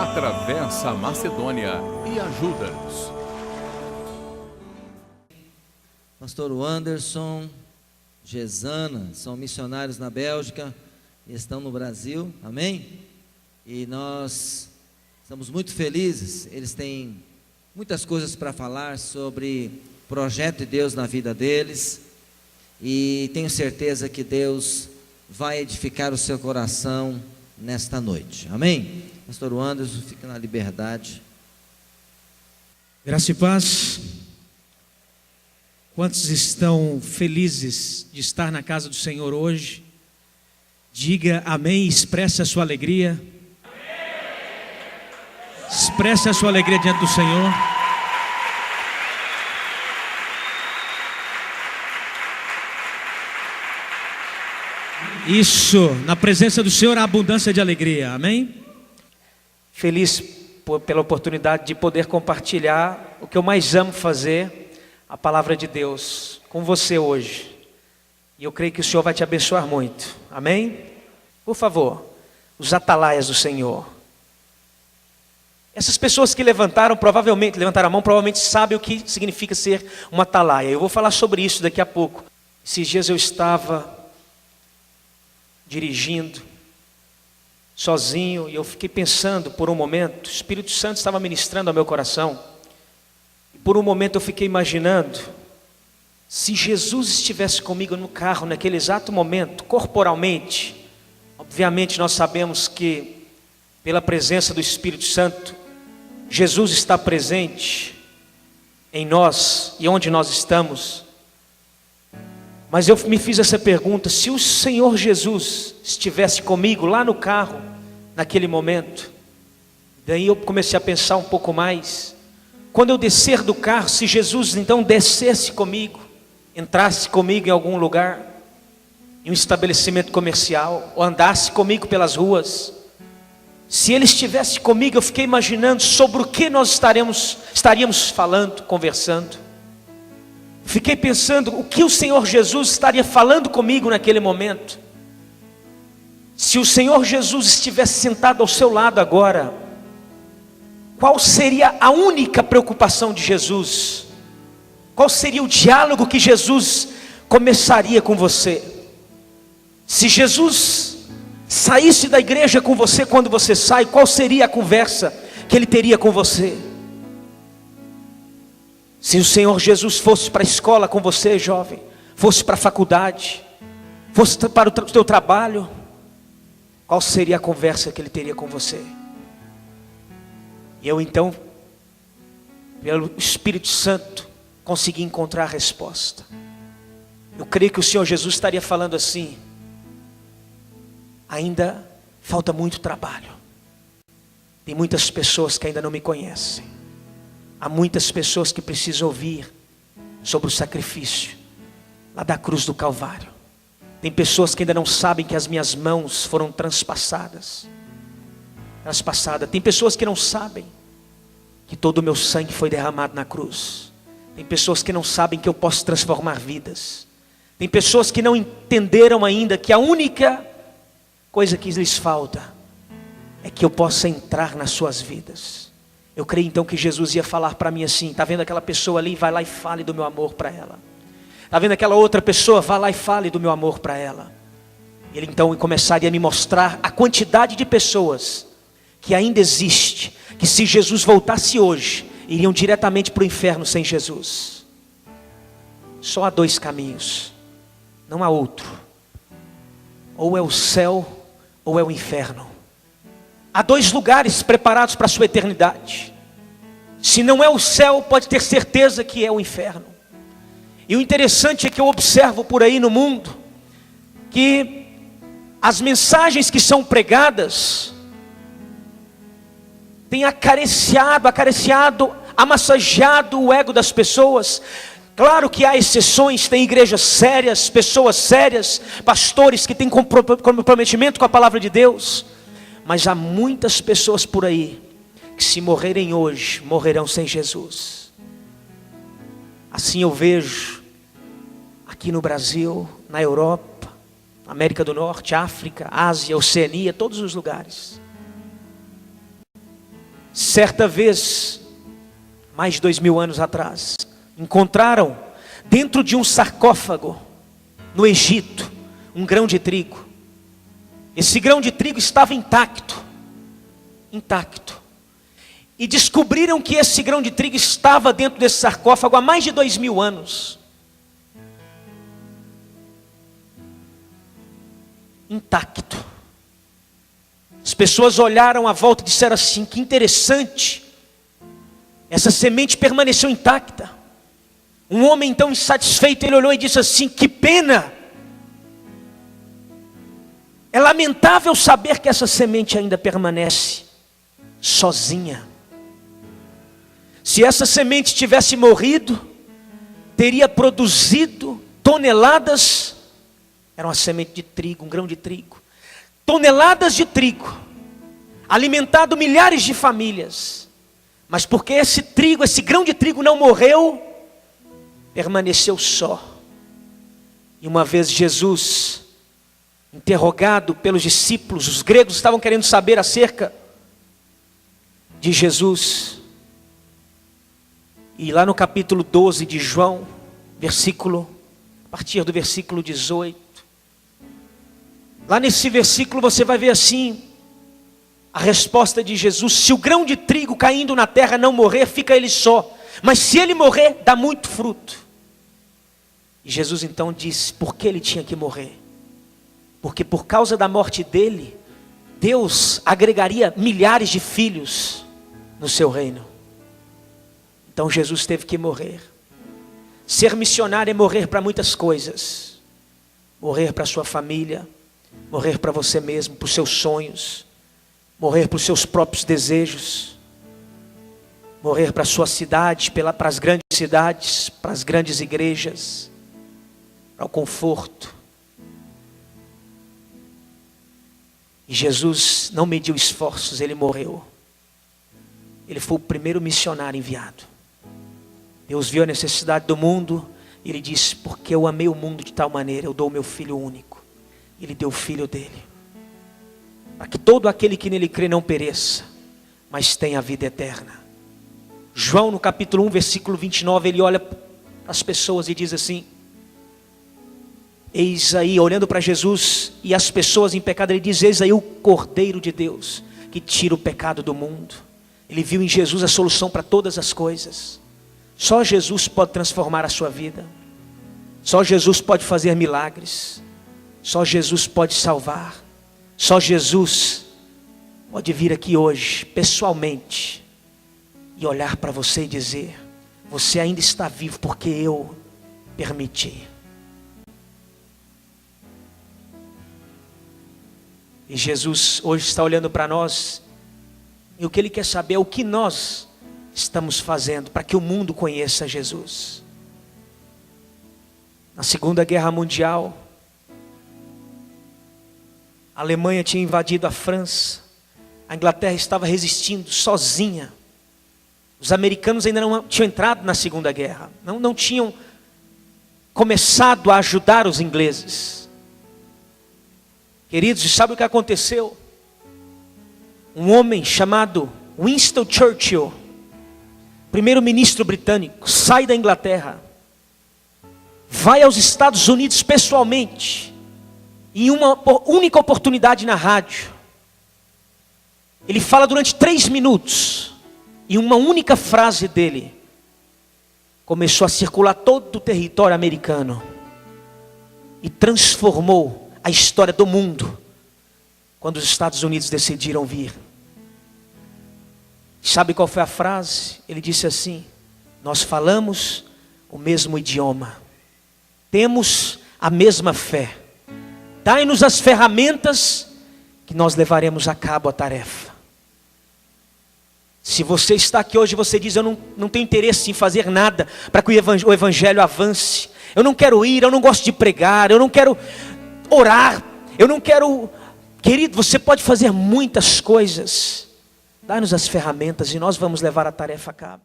atravessa a Macedônia e ajuda-nos. Pastor Anderson, Gesana, são missionários na Bélgica e estão no Brasil, amém? E nós estamos muito felizes, eles têm muitas coisas para falar sobre o projeto de Deus na vida deles, e tenho certeza que Deus vai edificar o seu coração nesta noite, amém? Pastor Anderson, fica na liberdade. Graça e paz. Quantos estão felizes de estar na casa do Senhor hoje? Diga amém e expresse a sua alegria. Expresse a sua alegria diante do Senhor. Isso, na presença do Senhor há abundância de alegria, amém? Feliz pela oportunidade de poder compartilhar o que eu mais amo fazer, a palavra de Deus, com você hoje. E eu creio que o Senhor vai te abençoar muito, amém? Por favor, os atalaias do Senhor. Essas pessoas que levantaram a mão, provavelmente sabem o que significa ser uma atalaia. Eu vou falar sobre isso daqui a pouco. Esses dias eu estava dirigindo, sozinho, e eu fiquei pensando por um momento, o Espírito Santo estava ministrando ao meu coração, e por um momento eu fiquei imaginando, se Jesus estivesse comigo no carro, naquele exato momento, corporalmente. Obviamente nós sabemos que, pela presença do Espírito Santo, Jesus está presente em nós e onde nós estamos. Mas eu me fiz essa pergunta: se o Senhor Jesus estivesse comigo lá no carro, naquele momento, daí eu comecei a pensar um pouco mais. Quando eu descer do carro, se Jesus então descesse comigo, entrasse comigo em algum lugar, em um estabelecimento comercial, ou andasse comigo pelas ruas, se Ele estivesse comigo, eu fiquei imaginando sobre o que nós estaríamos falando, conversando. Fiquei pensando o que o Senhor Jesus estaria falando comigo naquele momento. Se o Senhor Jesus estivesse sentado ao seu lado agora, qual seria a única preocupação de Jesus? Qual seria o diálogo que Jesus começaria com você? Se Jesus saísse da igreja com você quando você sai, qual seria a conversa que Ele teria com você? Se o Senhor Jesus fosse para a escola com você, jovem, fosse para a faculdade, fosse para o teu trabalho, qual seria a conversa que Ele teria com você? E eu então, pelo Espírito Santo, consegui encontrar a resposta. Eu creio que o Senhor Jesus estaria falando assim: ainda falta muito trabalho. Tem muitas pessoas que ainda não me conhecem. Há muitas pessoas que precisam ouvir sobre o sacrifício lá da cruz do Calvário. Tem pessoas que ainda não sabem que as minhas mãos foram transpassadas. Tem pessoas que não sabem que todo o meu sangue foi derramado na cruz. Tem pessoas que não sabem que eu posso transformar vidas. Tem pessoas que não entenderam ainda que a única coisa que lhes falta é que eu possa entrar nas suas vidas. Eu creio então que Jesus ia falar para mim assim: está vendo aquela pessoa ali? Vai lá e fale do meu amor para ela. Está vendo aquela outra pessoa? Vai lá e fale do meu amor para ela. Ele então começaria a me mostrar a quantidade de pessoas que ainda existe, que se Jesus voltasse hoje, iriam diretamente para o inferno sem Jesus. Só há dois caminhos, não há outro. Ou é o céu, ou é o inferno. Há dois lugares preparados para a sua eternidade. Se não é o céu, pode ter certeza que é o inferno. E o interessante é que eu observo por aí no mundo, que as mensagens que são pregadas têm acariciado, amassageado o ego das pessoas. Claro que há exceções, tem igrejas sérias, pessoas sérias, pastores que têm comprometimento com a palavra de Deus. Mas há muitas pessoas por aí que, se morrerem hoje, morrerão sem Jesus. Assim eu vejo aqui no Brasil, na Europa, América do Norte, África, Ásia, Oceania, todos os lugares. Certa vez, mais de 2000 anos atrás, encontraram dentro de um sarcófago no Egito um grão de trigo. Esse grão de trigo estava intacto. E descobriram que esse grão de trigo estava dentro desse sarcófago há mais de 2000 anos. Intacto. As pessoas olharam à volta e disseram assim: que interessante, essa semente permaneceu intacta. Um homem então insatisfeito, ele olhou e disse assim: que pena, é lamentável saber que essa semente ainda permanece sozinha. Se essa semente tivesse morrido, teria produzido toneladas. Era uma semente de trigo, um grão de trigo. Toneladas de trigo, alimentado milhares de famílias. Mas porque esse trigo, esse grão de trigo não morreu, permaneceu só. E uma vez Jesus, interrogado pelos discípulos, os gregos estavam querendo saber acerca de Jesus. E lá no capítulo 12 de João, a partir do versículo 18, lá nesse versículo você vai ver assim, a resposta de Jesus: se o grão de trigo caindo na terra não morrer, fica ele só, mas se ele morrer, dá muito fruto. E Jesus então disse por que ele tinha que morrer. Porque por causa da morte dele, Deus agregaria milhares de filhos no seu reino. Então Jesus teve que morrer. Ser missionário é morrer para muitas coisas. Morrer para a sua família, morrer para você mesmo, para os seus sonhos, morrer para os seus próprios desejos, morrer para a sua cidade, para as grandes cidades, para as grandes igrejas, para o conforto. E Jesus não mediu esforços, ele morreu. Ele foi o primeiro missionário enviado. Deus viu a necessidade do mundo e ele disse: porque eu amei o mundo de tal maneira, eu dou o meu filho único. Ele deu o filho dele, para que todo aquele que nele crê não pereça, mas tenha a vida eterna. João no capítulo 1, versículo 29, ele olha para as pessoas e diz assim: eis aí, olhando para Jesus e as pessoas em pecado, ele diz: eis aí o Cordeiro de Deus, que tira o pecado do mundo. Ele viu em Jesus a solução para todas as coisas. Só Jesus pode transformar a sua vida. Só Jesus pode fazer milagres. Só Jesus pode salvar. Só Jesus pode vir aqui hoje, pessoalmente, e olhar para você e dizer: você ainda está vivo porque eu permiti. E Jesus hoje está olhando para nós, e o que Ele quer saber é o que nós estamos fazendo para que o mundo conheça Jesus. Na Segunda Guerra Mundial, a Alemanha tinha invadido a França, a Inglaterra estava resistindo sozinha. Os americanos ainda não tinham entrado na Segunda Guerra, não tinham começado a ajudar os ingleses. Queridos, sabe o que aconteceu? Um homem chamado Winston Churchill, primeiro-ministro britânico, sai da Inglaterra, vai aos Estados Unidos pessoalmente, em uma única oportunidade na rádio. Ele fala durante 3 minutos, e uma única frase dele começou a circular todo o território americano, e transformou a história do mundo, quando os Estados Unidos decidiram vir. Sabe qual foi a frase? Ele disse assim: nós falamos o mesmo idioma, temos a mesma fé, dai-nos as ferramentas que nós levaremos a cabo a tarefa. Se você está aqui hoje e você diz: eu não tenho interesse em fazer nada para que o evangelho avance, eu não quero ir, eu não gosto de pregar, eu não quero orar, eu não quero... Querido, você pode fazer muitas coisas. Dá-nos as ferramentas e nós vamos levar a tarefa a cabo.